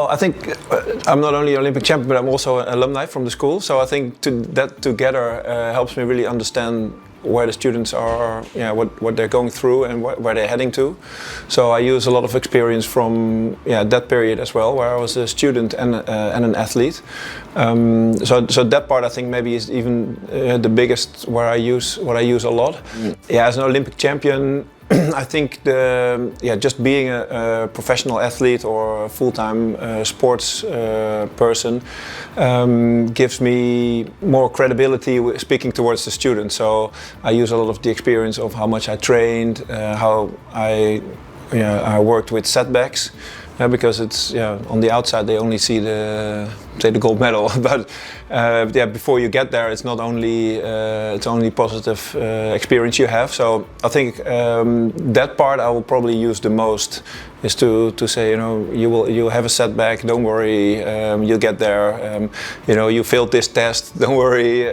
I think I'm not only Olympic champion, but I'm also an alumni from the school. So I think that together helps me really understand where the students are, what they're going through and where they're heading to. So I use a lot of experience from that period as well, where I was a student and an athlete. So that part I think maybe is even the biggest what I use a lot. As an Olympic champion, I think just being a professional athlete or a full-time sports person gives me more credibility speaking towards the students. So I use a lot of the experience of how much I trained, how I worked with setbacks. Because it's on the outside they only see the gold medal, but before you get there it's not only it's only positive experience you have. So I think that part I will probably use the most is to say you'll have a setback, don't worry, you'll get there. You failed this test, don't worry,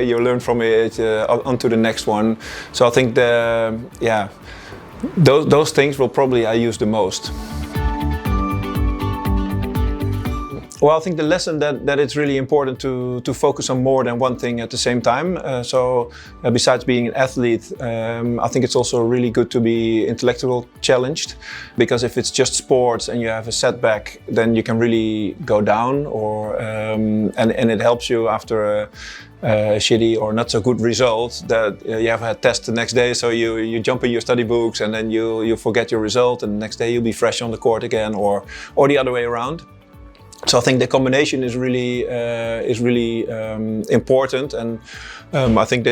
you learn from it, on to the next one. So I think those things will probably I use the most. Well, I think the lesson that it's really important to focus on more than one thing at the same time. Besides being an athlete, I think it's also really good to be intellectually challenged, because if it's just sports and you have a setback, then you can really go down, and it helps you after a shitty or not so good result that you have a test the next day, so you jump in your study books and then you forget your result, and the next day you'll be fresh on the court again, or the other way around. So I think the combination is really important, and I think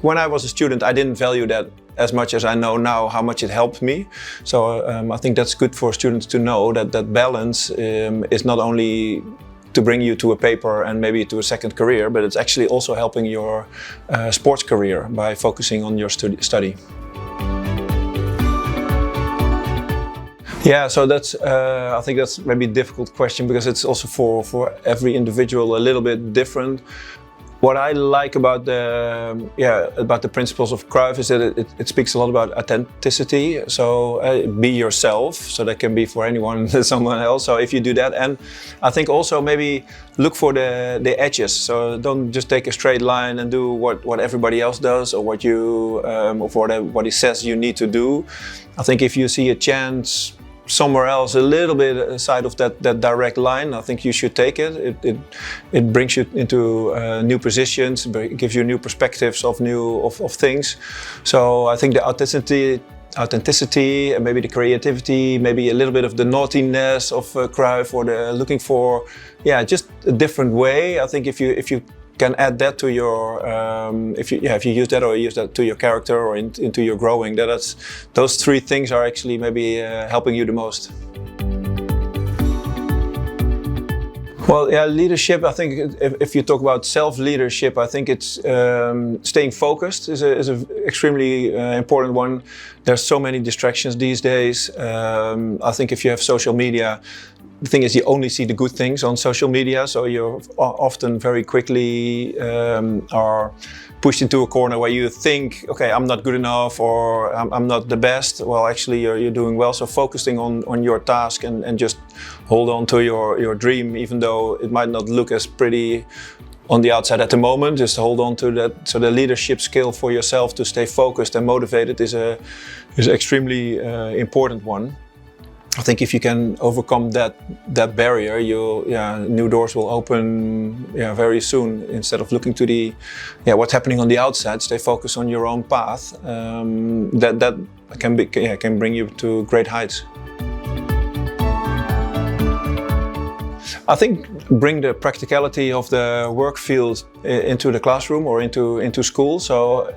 when I was a student I didn't value that as much as I know now how much it helped me. So I think that's good for students to know that balance is not only to bring you to a paper and maybe to a second career, but it's actually also helping your sports career by focusing on your study. Yeah, so that's I think that's maybe a difficult question, because it's also for every individual a little bit different. What I like about the principles of Cruyff is that it speaks a lot about authenticity. So be yourself. So that can be for anyone, someone else. So if you do that, and I think also maybe look for the edges. So don't just take a straight line and do what everybody else does, or what he says you need to do. I think if you see a chance somewhere else, a little bit aside of that direct line, I think you should take it. It brings you into new positions, gives you new perspectives of things. So I think the authenticity and maybe the creativity, maybe a little bit of the naughtiness of Cruyff, or the looking for just a different way. I think if you can add that to your if you use that, or use that to your character or into your growing, those three things are actually maybe helping you the most. Well, leadership. I think if you talk about self-leadership, I think it's staying focused is a extremely important one. There's so many distractions these days. I think if you have social media, the thing is you only see the good things on social media, so you're often very quickly are pushed into a corner where you think, okay, I'm not good enough, or I'm not the best. Well, actually you're doing well. So focusing on your task and just hold on to your dream, even though it might not look as pretty on the outside at the moment. Just hold on to that. So the leadership skill for yourself to stay focused and motivated is an extremely important one. I think if you can overcome that barrier, new doors will open very soon. Instead of looking to what's happening on the outside, stay focused on your own path. That can bring you to great heights. I think bring the practicality of the work field into the classroom or into school. So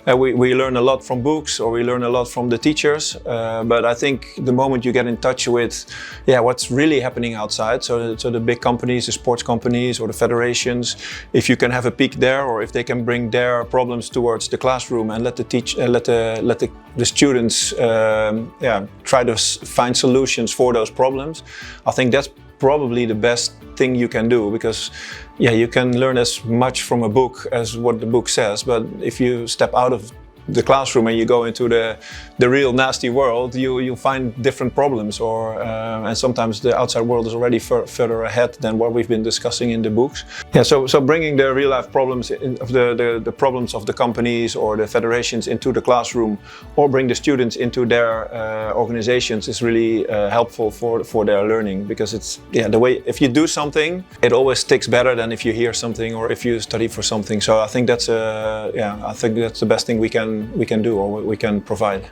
we learn a lot from books, or we learn a lot from the teachers. But I think the moment you get in touch with what's really happening outside, so the big companies, the sports companies or the federations, if you can have a peek there, or if they can bring their problems towards the classroom and let the students try to find solutions for those problems, I think that's probably the best thing you can do, because you can learn as much from a book as what the book says, but if you step out of the classroom and you go into the real nasty world, you'll find different problems, and sometimes the outside world is already further ahead than what we've been discussing in the books. Yeah, so bringing the real life problems of the problems of the companies or the federations into the classroom, or bring the students into their organizations, is really helpful for their learning, because it's the way, if you do something, it always sticks better than if you hear something or if you study for something. So I think that's the best thing we can do, or we can provide.